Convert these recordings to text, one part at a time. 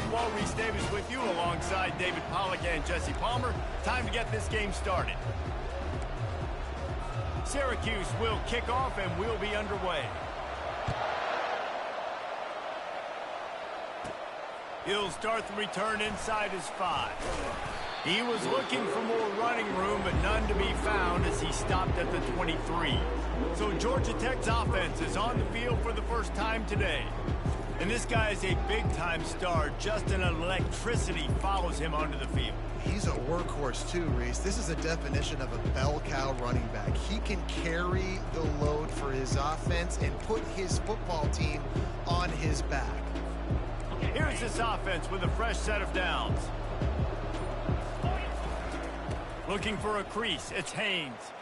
Football. Reese Davis with you alongside David Pollack and Jesse Palmer. Time to get this game started. Syracuse will kick off and we'll be underway. He'll start the return inside his 5. He was looking for more running room, but none to be found as he stopped at the 23. So Georgia Tech's offense is on the field for the first time today. And this guy is a big-time star. Just an electricity follows him onto the field. He's a workhorse too, Reese. This is a definition of a bell cow running back. He can carry the load for his offense and put his football team on his back. Here's this offense with a fresh set of downs. Looking for a crease, it's Haynes.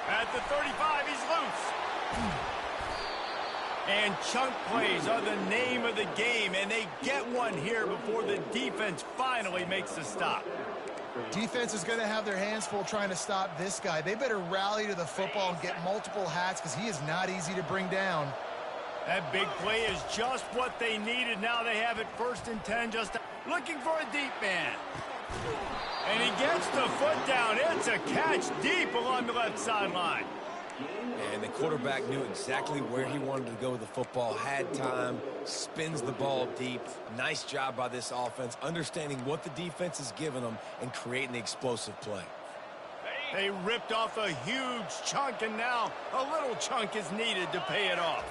At the 35, he's loose. And chunk plays are the name of the game, and they get one here before the defense finally makes the stop. Defense is going to have their hands full trying to stop this guy. They better rally to the football and get multiple hats because he is not easy to bring down. That big play is just what they needed. Now they have it 1st and 10, just looking for a deep man. And he gets the foot down. It's a catch deep along the left sideline. And the quarterback knew exactly where he wanted to go with the football, had time, spins the ball deep. Nice job by this offense, understanding what the defense is giving them and creating the explosive play. They ripped off a huge chunk, and now a little chunk is needed to pay it off.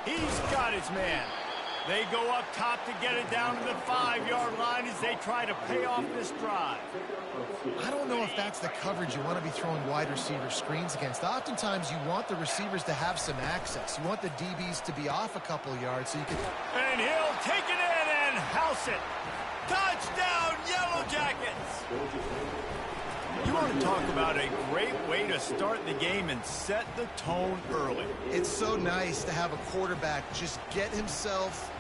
He's got his man. They go up top to get it down to the 5-yard line as they try to pay off this drive. I don't know if that's the coverage you want to be throwing wide receiver screens against. Oftentimes you want the receivers to have some access. You want the DBs to be off a couple of yards so you can... And he'll take it in and house it. Touchdown, Yellow Jackets! You want to talk about a great way to start the game and set the tone early. It's so nice to have a quarterback just get himself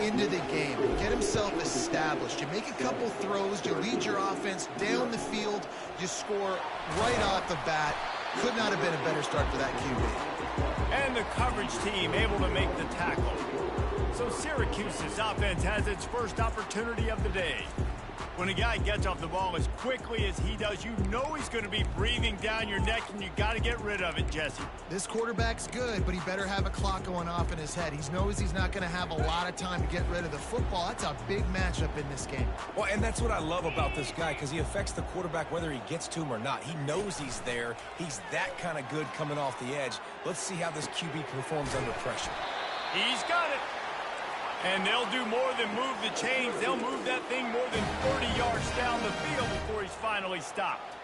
into the game, get himself established. You make a couple throws, you lead your offense down the field, you score right off the bat. Could not have been a better start for that QB. And the coverage team able to make the tackle. So Syracuse's offense has its first opportunity of the day. When a guy gets off the ball as quickly as he does, you know he's going to be breathing down your neck, and you got to get rid of it, Jesse. This quarterback's good, but he better have a clock going off in his head. He knows he's not going to have a lot of time to get rid of the football. That's a big matchup in this game. Well, and that's what I love about this guy, because he affects the quarterback whether he gets to him or not. He knows he's there. He's that kind of good coming off the edge. Let's see how this QB performs under pressure. He's got it. And they'll do more than move the chains. They'll move that thing more than 30 yards down the field before he's finally stopped.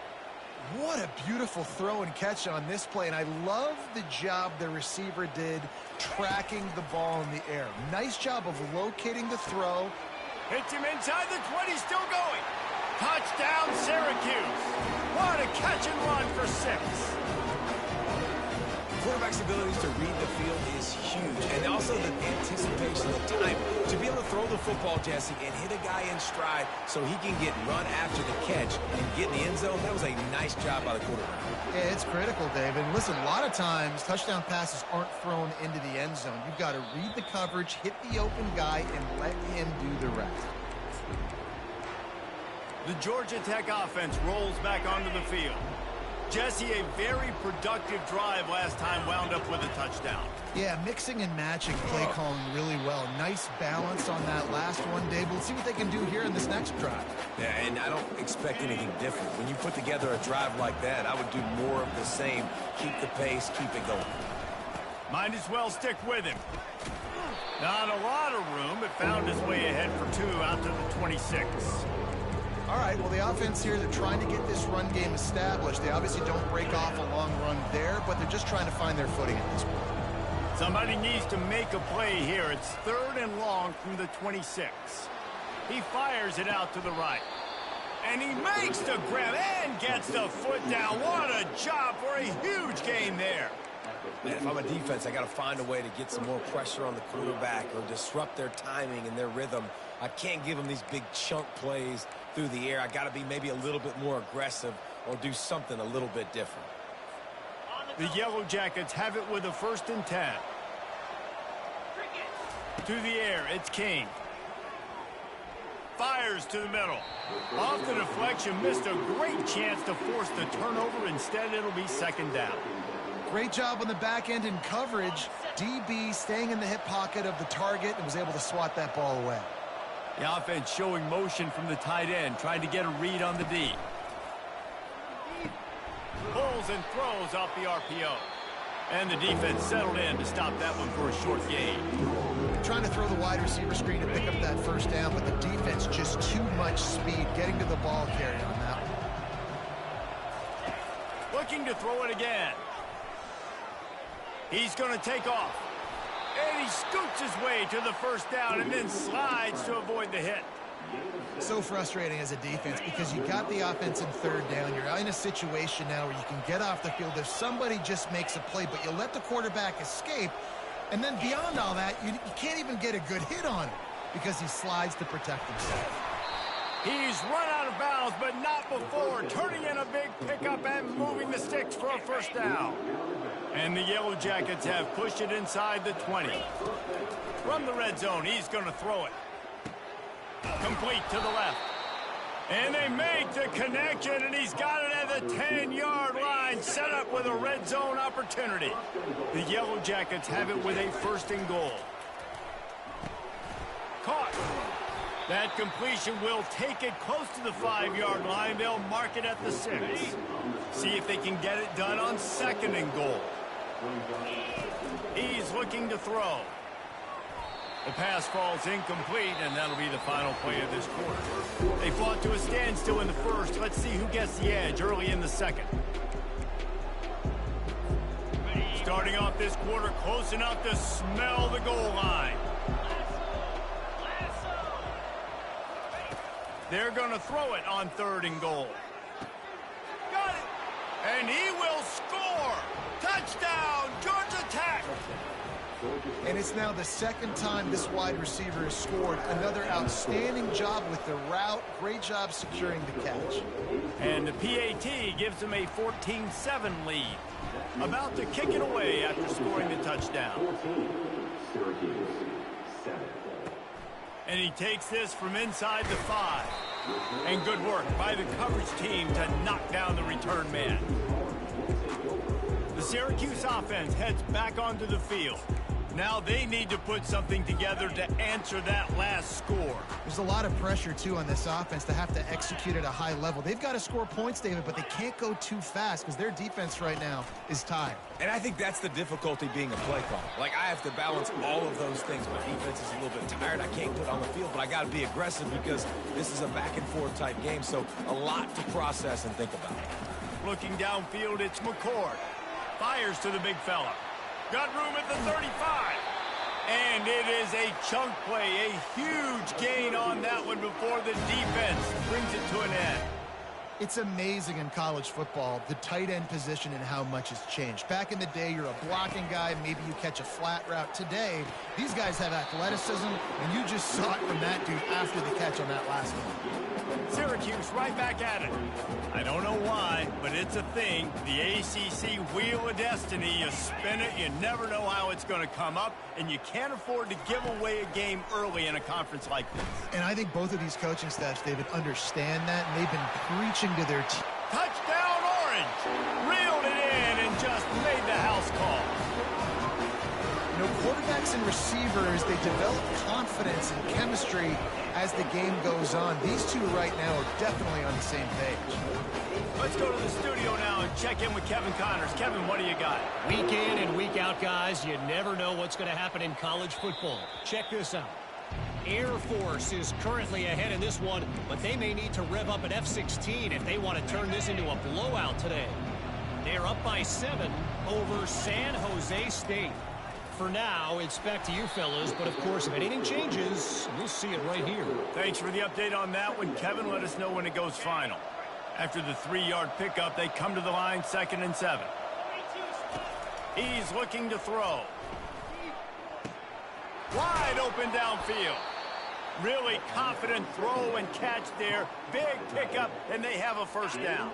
What a beautiful throw and catch on this play. And I love the job the receiver did tracking the ball in the air. Nice job of locating the throw. Hits him inside the 20, still going. Touchdown, Syracuse. What a catch and run for 6. Quarterback's abilities to read the field is huge, and also the anticipation, the time to be able to throw the football, Jesse, and hit a guy in stride so he can get run after the catch and get in the end zone. That was a nice job by the quarterback. Yeah, it's critical, David. Listen, a lot of times touchdown passes aren't thrown into the end zone. You've got to read the coverage, hit the open guy, and let him do the rest. The Georgia Tech offense rolls back onto the field. Jesse, a very productive drive last time wound up with a touchdown. Yeah, mixing and matching play calling really well. Nice balance on that last one, Dave. We'll see what they can do here in this next drive. Yeah, and I don't expect anything different. When you put together a drive like that, I would do more of the same. Keep the pace, keep it going. Might as well stick with him. Not a lot of room, but found his way ahead for 2 out to the 26. All right, well, the offense here, they're trying to get this run game established. They obviously don't break off a long run there, but they're just trying to find their footing at this point. Somebody needs to make a play here. It's 3rd and long from the 26. He fires it out to the right. And he makes the grab and gets the foot down. What a job for a huge gain there. Man, if I'm a defense, I got to find a way to get some more pressure on the quarterback or disrupt their timing and their rhythm. I can't give them these big chunk plays through the air. I got to be maybe a little bit more aggressive or do something a little bit different. The Yellow Jackets have it with a 1st and 10. through the air. It's King. Fires to the middle. Off the deflection, missed a great chance to force the turnover. Instead, it'll be second down. Great job on the back end in coverage. DB staying in the hip pocket of the target and was able to swat that ball away. The offense showing motion from the tight end, trying to get a read on the D. Pulls and throws off the RPO. And the defense settled in to stop that one for a short gain. Trying to throw the wide receiver screen to pick up that first down, but the defense just too much speed getting to the ball carrier on that one. Looking to throw it again. He's going to take off. And he scoots his way to the first down and then slides to avoid the hit. So frustrating as a defense because you got the offense in third down. You're in a situation now where you can get off the field if somebody just makes a play, but you let the quarterback escape. And then beyond all that, you can't even get a good hit on him because he slides to protect himself. He's run out of bounds, but not before turning in a big pickup and moving the sticks for a first down. And the Yellow Jackets have pushed it inside the 20. From the red zone, he's going to throw it. Complete to the left. And they make the connection, and he's got it at the 10-yard line, set up with a red zone opportunity. The Yellow Jackets have it with a first and goal. Caught. That completion will take it close to the 5-yard line. They'll mark it at the 6. See if they can get it done on second and goal. He's looking to throw. The pass falls incomplete, and that'll be the final play of this quarter. They fought to a standstill in the first. Let's see who gets the edge early in the second. Starting off this quarter close enough to smell the goal line. They're going to throw it on third and goal. Got it! And he will score! Touchdown, Georgia Tech! And it's now the second time this wide receiver has scored. Another outstanding job with the route. Great job securing the catch. And the PAT gives them a 14-7 lead. About to kick it away after scoring the touchdown. And he takes this from inside the 5. And good work by the coverage team to knock down the return man. The Syracuse offense heads back onto the field. Now they need to put something together to answer that last score. There's a lot of pressure, too, on this offense to have to execute at a high level. They've got to score points, David, but they can't go too fast because their defense right now is tired. And I think that's the difficulty being a play caller. Like, I have to balance all of those things. My defense is a little bit tired. I can't put on the field, but I got to be aggressive because this is a back-and-forth type game, so a lot to process and think about. Looking downfield, it's McCord. Fires to the big fella. Got room at the 35. And it is a chunk play, a huge gain on that one before the defense brings it to an end. It's amazing in college football, the tight end position and how much has changed. Back in the day, you're a blocking guy, maybe you catch a flat route. Today, these guys have athleticism, and you just saw it from that dude after the catch on that last one. Syracuse right back at it. I don't know why, but it's a thing. The ACC Wheel of Destiny, you spin it, you never know how it's going to come up, and you can't afford to give away a game early in a conference like this. And I think both of these coaching staffs, David, understand that, and they've been preaching to their team. Touchdown Orange! Reeled it in and just made the house call. You know, quarterbacks and receivers, they develop confidence and chemistry as the game goes on. These two right now are definitely on the same page. Let's go to the studio now and check in with Kevin Connors. Kevin, what do you got? Week in and week out, guys, you never know what's going to happen in college football. Check this out. Air Force is currently ahead in this one, but they may need to rev up an F-16 if they want to turn this into a blowout today. They're up by 7 over San Jose State. For now, it's back to you fellas, but of course, if anything changes, we'll see it right here. Thanks for the update on that one, Kevin. Let us know when it goes final. After the 3-yard pickup, they come to the line 2nd and 7. He's looking to throw. Wide open downfield. Really confident throw and catch there. Big pickup, and they have a first down.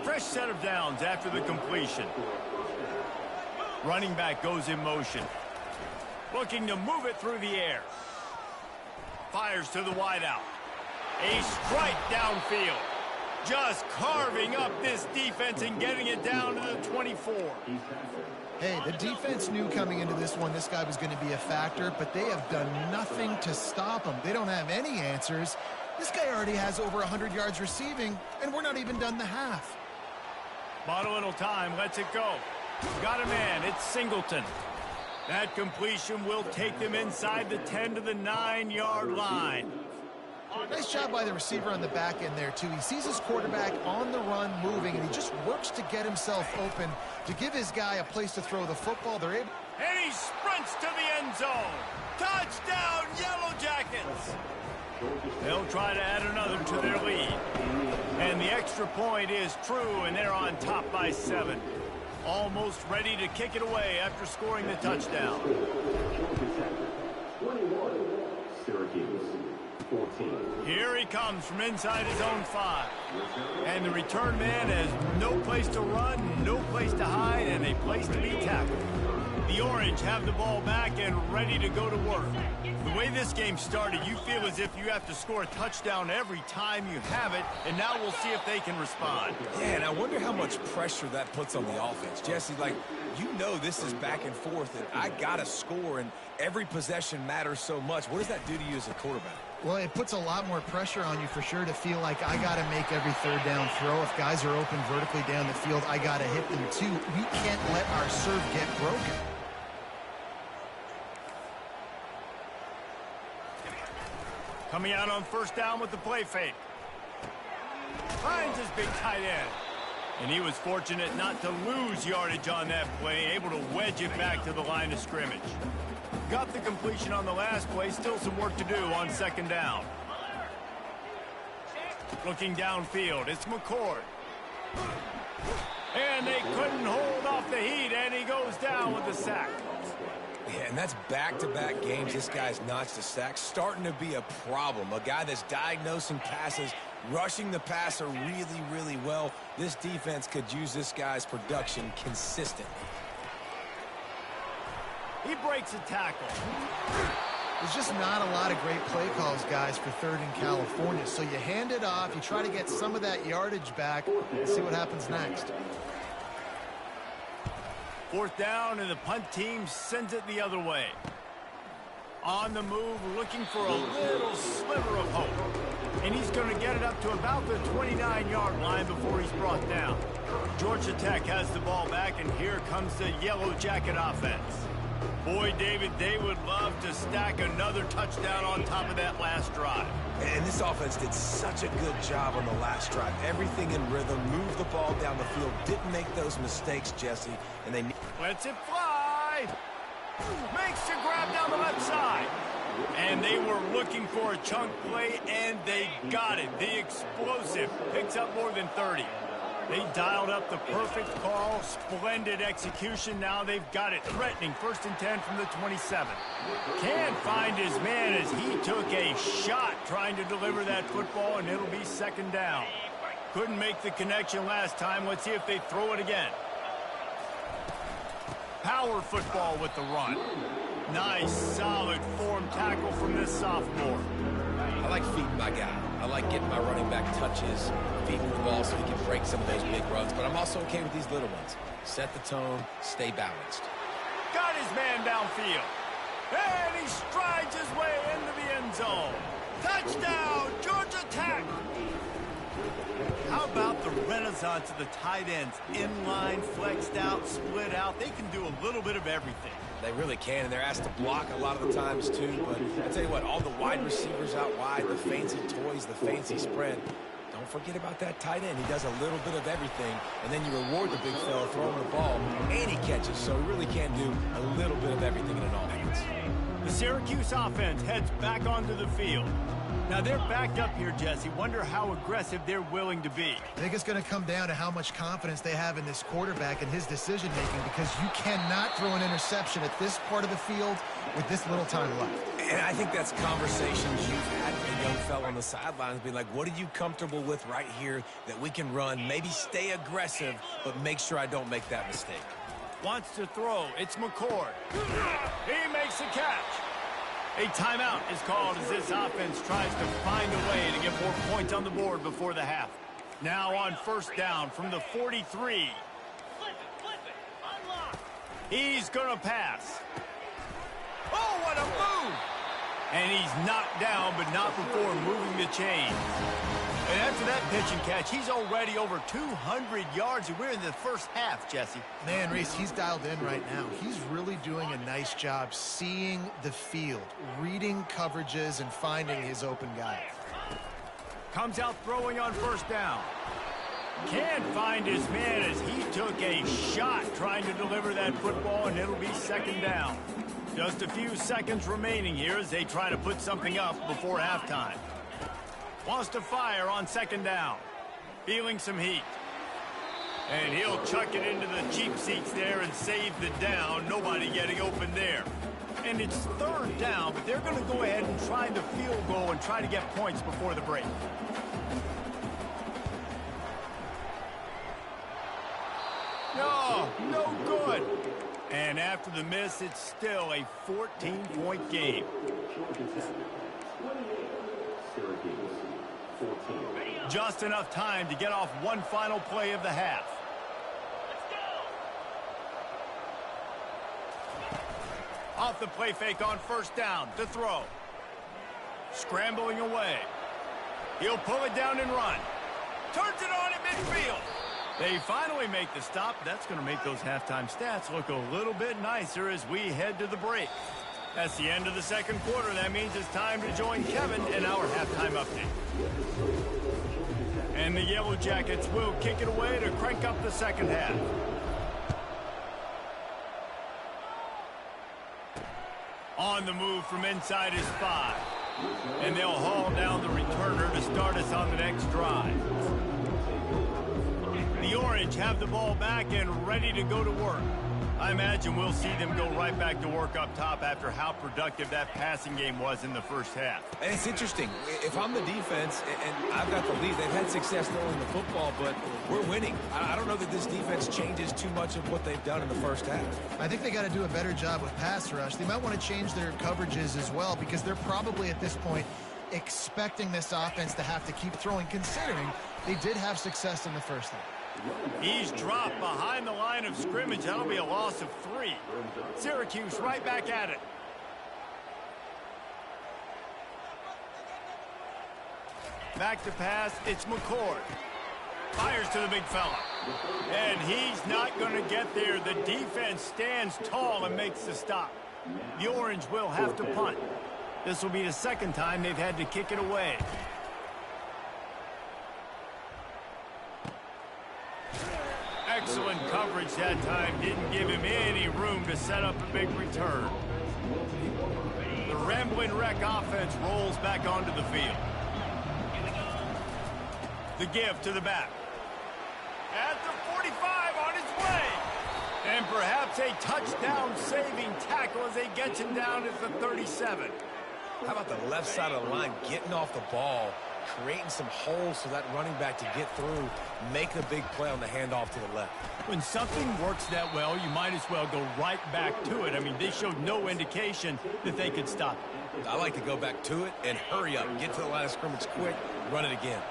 Fresh set of downs after the completion. Running back goes in motion. Looking to move it through the air. Fires to the wideout. A strike downfield. Just carving up this defense and getting it down to the 24. Hey, the defense knew coming into this one this guy was going to be a factor, but they have done nothing to stop him. They don't have any answers. This guy already has over 100 yards receiving, and we're not even done the half. Bought a little time, lets it go. Got a man, it's Singleton. That completion will take them inside the 10 to the 9-yard line. Nice job by the receiver on the back end there, too. He sees his quarterback on the run moving, and he just works to get himself open to give his guy a place to throw the football. They're able. And he sprints to the end zone. Touchdown, Yellow Jackets. They'll try to add another to their lead. And the extra point is true, and they're on top by 7. Almost ready to kick it away after scoring the touchdown. 21, Syracuse, 14. Here he comes from inside his own 5. And the return man has no place to run, no place to hide, and a place to be tackled. The Orange have the ball back and ready to go to work. The way this game started, you feel as if you have to score a touchdown every time you have it, and now we'll see if they can respond. Yeah, and I wonder how much pressure that puts on the offense. Jesse, like, you know this is back and forth, and I got to score, and every possession matters so much. What does that do to you as a quarterback? Well, it puts a lot more pressure on you for sure to feel like I got to make every third down throw. If guys are open vertically down the field, I got to hit them too. We can't let our serve get broken. Coming out on first down with the play fake. Finds his big tight end. And he was fortunate not to lose yardage on that play, able to wedge it back to the line of scrimmage. Got the completion on the last play, still some work to do on second down. Looking downfield, it's McCord. And they couldn't hold off the heat, and he goes down with the sack. Yeah, and that's back-to-back games this guy's notched a sack. Starting to be a problem. A guy that's diagnosing passes, rushing the passer really, really well. This defense could use this guy's production consistently. He breaks a tackle. There's just not a lot of great play calls, guys, for third in California. So you hand it off, you try to get some of that yardage back, and see what happens next. Fourth down, and the punt team sends it the other way. On the move, looking for a little sliver of hope. And he's going to get it up to about the 29-yard line before he's brought down. Georgia Tech has the ball back, and here comes the Yellow Jacket offense. Boy, David, they would love to stack another touchdown on top of that last drive. And this offense did such a good job on the last drive. Everything in rhythm, moved the ball down the field, didn't make those mistakes, Jesse. And they lets it fly. Makes the grab down the left side. And they were looking for a chunk play, and they got it. The explosive picks up more than 30. They dialed up the perfect call. Splendid execution. Now they've got it threatening. 1st and 10 from the 27. Can't find his man as he took a shot trying to deliver that football, and it'll be second down. Couldn't make the connection last time. Let's see if they throw it again. Power football with the run. Nice, solid form tackle from this sophomore. I like feeding my guy. I like getting my running back touches, feeding the ball so he can break some of those big runs. But I'm also okay with these little ones. Set the tone, stay balanced. Got his man downfield. And he strides his way into the end zone. Touchdown, Georgia Tech! How about the renaissance of the tight ends? Inline, flexed out, split out. They can do a little bit of everything. They really can, and they're asked to block a lot of the times, too. But I tell you what, all the wide receivers out wide, the fancy toys, the fancy spread. Don't forget about that tight end. He does a little bit of everything, and then you reward the big fella throwing the ball, and he catches. So he really can do a little bit of everything in an offense. The Syracuse offense heads back onto the field. Now they're backed up here, Jesse. Wonder how aggressive they're willing to be. I think it's going to come down to how much confidence they have in this quarterback and his decision-making, because you cannot throw an interception at this part of the field with this little time left. And I think that's conversations you've had with a young fella on the sidelines, being like, what are you comfortable with right here that we can run, maybe stay aggressive, but make sure I don't make that mistake. Wants to throw. It's McCord. He makes the catch. A timeout is called as this offense tries to find a way to get more points on the board before the half. Now on first down from the 43. He's going to pass. Oh, what a move! And he's knocked down, but not before moving the chain. And after that pitch and catch, he's already over 200 yards, and we're in the first half, Jesse. Man, Reese, he's dialed in right now. He's really doing a nice job seeing the field, reading coverages, and finding his open guy. Comes out throwing on first down. Can't find his man as he took a shot trying to deliver that football, and it'll be second down. Just a few seconds remaining here as they try to put something up before halftime. Wants to fire on second down. Feeling some heat. And he'll chuck it into the cheap seats there and save the down. Nobody getting open there. And it's third down, but they're going to go ahead and try the field goal and try to get points before the break. No good. And after the miss, it's still a 14-point game. Just enough time to get off one final play of the half. Off the play fake on first down to throw. Scrambling away. He'll pull it down and run. Turns it on at midfield. They finally make the stop. That's going to make those halftime stats look a little bit nicer as we head to the break. That's the end of the second quarter. That means it's time to join Kevin in our halftime update. And the Yellow Jackets will kick it away to crank up the second half. On the move from inside his 5. And they'll haul down the returner to start us on the next drive. The Orange have the ball back and ready to go to work. I imagine we'll see them go right back to work up top after how productive that passing game was in the first half. And it's interesting. If I'm the defense and I've got the lead, they've had success throwing the football, but we're winning. I don't know that this defense changes too much of what they've done in the first half. I think they got to do a better job with pass rush. They might want to change their coverages as well because they're probably at this point expecting this offense to have to keep throwing, considering they did have success in the first half. He's dropped behind the line of scrimmage. That'll be a loss of 3. Syracuse right back at it. Back to pass. It's McCord. Fires to the big fella. And he's not going to get there. The defense stands tall and makes the stop. The Orange will have to punt. This will be the second time they've had to kick it away. Excellent coverage that time. Didn't give him any room to set up a big return. The Ramblin' Wreck offense rolls back onto the field. The give to the back. At the 45 on his way. And perhaps a touchdown-saving tackle as they get him down at the 37. How about the left side of the line getting off the ball, creating some holes for that running back to get through, make a big play on the handoff to the left. When something works that well, you might as well go right back to it. I mean, they showed no indication that they could stop it. I like to go back to it and hurry up, get to the line of scrimmage quick, run it again.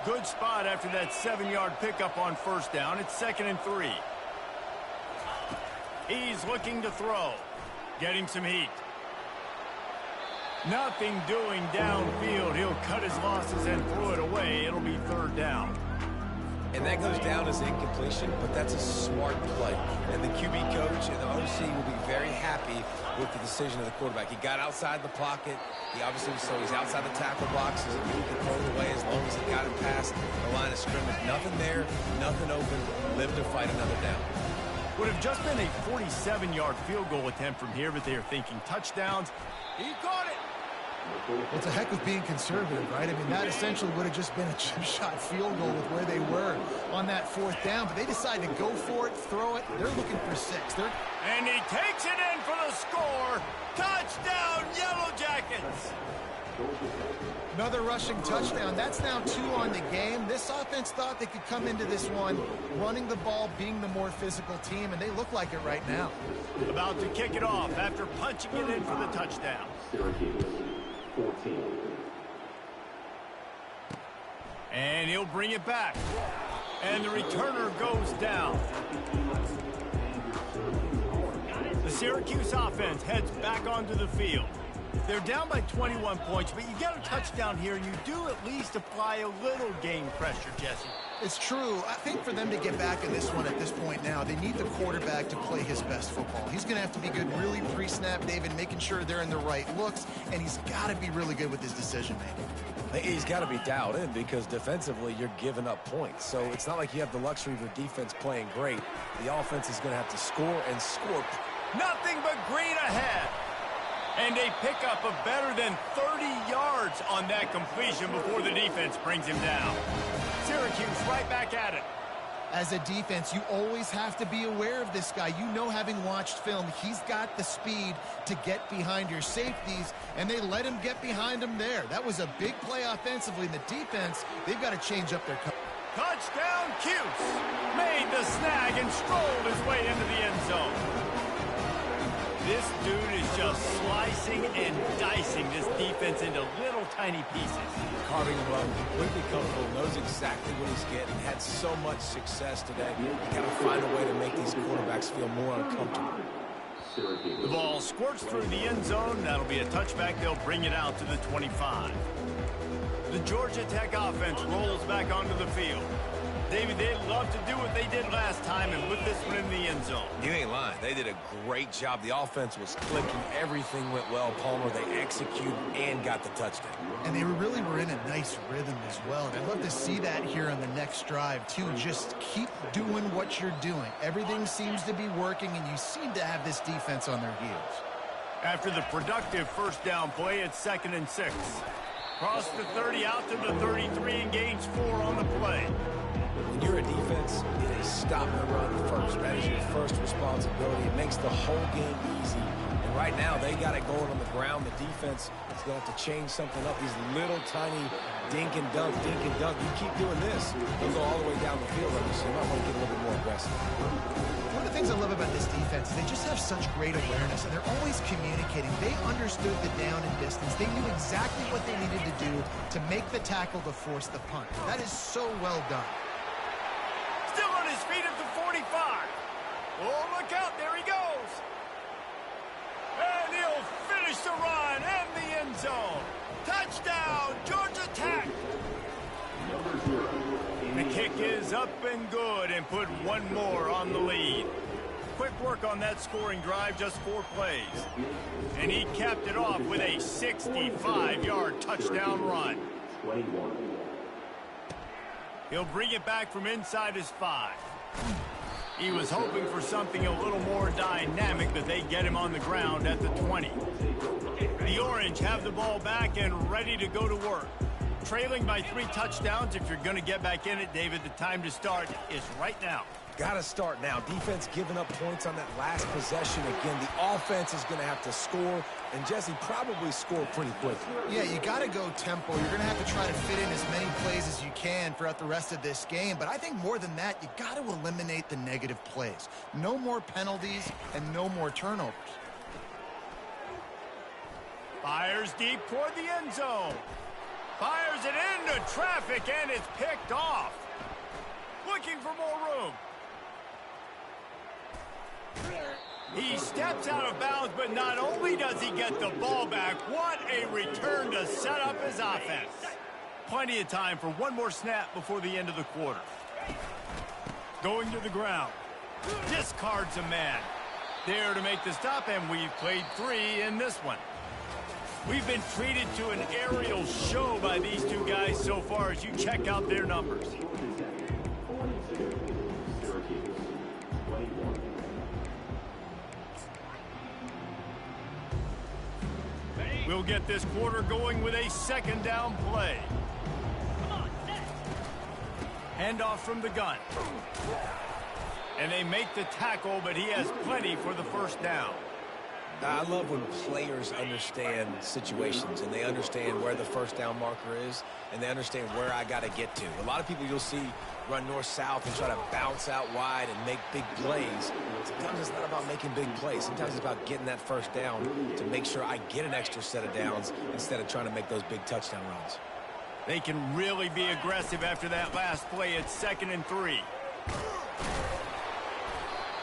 Good spot after that 7-yard pickup on first down. It's 2nd and 3. He's looking to throw. Getting some heat. Nothing doing downfield. He'll cut his losses and throw it away. It'll be 3rd down. And that goes down as incompletion, but that's a smart play. And the QB coach and the OC will be very happy with the decision of the quarterback. He got outside the pocket. He obviously, so he's outside the tackle boxes. He can throw it away as long as he got him past the line of scrimmage. Nothing there, nothing open. Live to fight another down. Would have just been a 47-yard field goal attempt from here, but they are thinking touchdowns. He caught it. It's a heck of being conservative, right? I mean, that essentially would have just been a chip shot field goal with where they were on that 4th down, but they decide to go for it, throw it. They're looking for 6. And he takes it in for the score. Touchdown, Yellow Jackets. Another rushing touchdown. That's now 2 on the game. This offense thought they could come into this one running the ball, being the more physical team, and they look like it right now. About to kick it off after punching it in for the touchdown. Syracuse, 14. And he'll bring it back. And the returner goes down. The Syracuse offense heads back onto the field. They're down by 21 points, but you get a touchdown here, and you do at least apply a little game pressure, Jesse. It's true. I think for them to get back in this one at this point now, they need the quarterback to play his best football. He's going to have to be good really pre-snap, David, making sure they're in the right looks, and he's got to be really good with his decision-making. He's got to be dialed in because defensively you're giving up points. So it's not like you have the luxury of your defense playing great. The offense is going to have to score and score. Nothing but green ahead. And a pickup of better than 30 yards on that completion before the defense brings him down. Syracuse right back at it. As a defense, you always have to be aware of this guy. You know, having watched film, he's got the speed to get behind your safeties, and they let him get behind them there. That was a big play offensively. In the defense, they've got to change up their coverage. Touchdown, Cuse. Made the snag and strolled his way into the end zone. This dude is just slicing and dicing this defense into little tiny pieces. Carving him up, completely comfortable, knows exactly what he's getting. Had so much success today. You got to find a way to make these quarterbacks feel more uncomfortable. The ball squirts through the end zone. That'll be a touchback. They'll bring it out to the 25. The Georgia Tech offense rolls back onto the field. David, they'd love to do what they did last time and put this one in the end zone. You ain't lying. They did a great job. The offense was clicking. Everything went well. Palmer, they executed and got the touchdown. And they really were in a nice rhythm as well. And I'd love to see that here on the next drive, too. Just keep doing what you're doing. Everything seems to be working, and you seem to have this defense on their heels. After the productive first down play, it's 2nd and 6. Cross the 30 out to the 33 and gains 4 on the play. When you're a defense, it is stop the run first. That is your first responsibility. It makes the whole game easy. And right now, they got it going on the ground. The defense is going to have to change something up. These little tiny dink and dunk, dink and dunk. You keep doing this, they'll go all the way down the field. So you might want to get a little bit more aggressive. One of the things I love about this defense is they just have such great awareness, and they're always communicating. They understood the down and distance. They knew exactly what they needed to do to make the tackle to force the punt. That is so well done. Still on his feet at the 45. Oh, look out. There he goes. And he'll finish the run and the end zone. Touchdown, Georgia Tech. The kick is up and good and put one more on the lead. Quick work on that scoring drive, just 4 plays. And he capped it off with a 65-yard touchdown run. 21. He'll bring it back from inside his 5. He was hoping for something a little more dynamic, but they get him on the ground at the 20. The Orange have the ball back and ready to go to work. Trailing by 3 touchdowns. If you're going to get back in it, David, the time to start is right now. Got to start now. Defense giving up points on that last possession. Again, the offense is going to have to score, and Jesse probably score pretty quickly. Yeah, you got to go tempo. You're going to have to try to fit in as many plays as you can throughout the rest of this game. But I think more than that, you got to eliminate the negative plays. No more penalties and no more turnovers. Fires deep toward the end zone. Fires it into traffic, and it's picked off. Looking for more room. He steps out of bounds, but not only does he get the ball back, what a return to set up his offense. Plenty of time for one more snap before the end of the quarter. Going to the ground. Discards a man. There to make the stop, and we've played 3 in this one. We've been treated to an aerial show by these two guys so far as you check out their numbers. We'll get this quarter going with a 2nd down play. Handoff from the gun. And they make the tackle, but he has plenty for the first down. I love when players understand situations and they understand where the first down marker is and they understand where I got to get to. A lot of people you'll see run north-south and try to bounce out wide and make big plays. Sometimes it's not about making big plays. Sometimes it's about getting that first down to make sure I get an extra set of downs instead of trying to make those big touchdown runs. They can really be aggressive after that last play. It's 2nd and 3.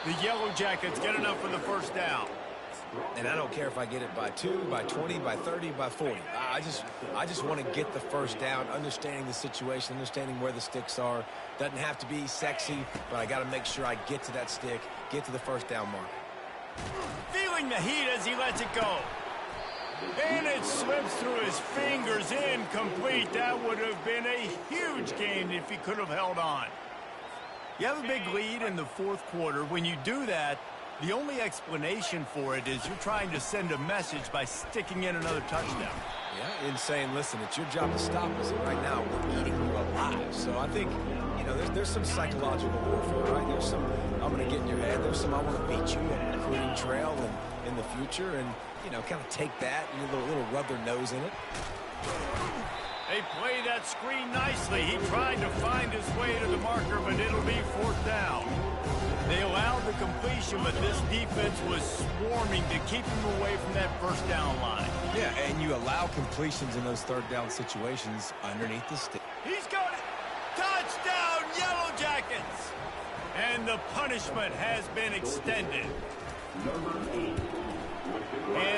The Yellow Jackets get enough for the first down. And I don't care if I get it by 2, by 20, by 30, by 40. I just want to get the first down, understanding the situation, understanding where the sticks are. Doesn't have to be sexy, but I got to make sure I get to that stick, get to the first down mark. Feeling the heat as he lets it go. And it slips through his fingers, incomplete. That would have been a huge gain if he could have held on. You have a big lead in the fourth quarter. When you do that, the only explanation for it is you're trying to send a message by sticking in another touchdown. Yeah, and saying, listen, it's your job to stop us, and right now we're eating you alive. So I think, you know, there's some psychological warfare, right? There's some, I'm going to get in your head. There's some, I want to beat you on the recruiting trail and in the future. And, you know, kind of take that and a little rub their nose in it. They play that screen nicely. He tried to find his way to the marker, but it'll be 4th down. They allowed the completion, but this defense was swarming to keep him away from that first down line. Yeah, and you allow completions in those third down situations underneath the stick. He's got it. Touchdown, Yellow Jackets. And the punishment has been extended. Number 8. And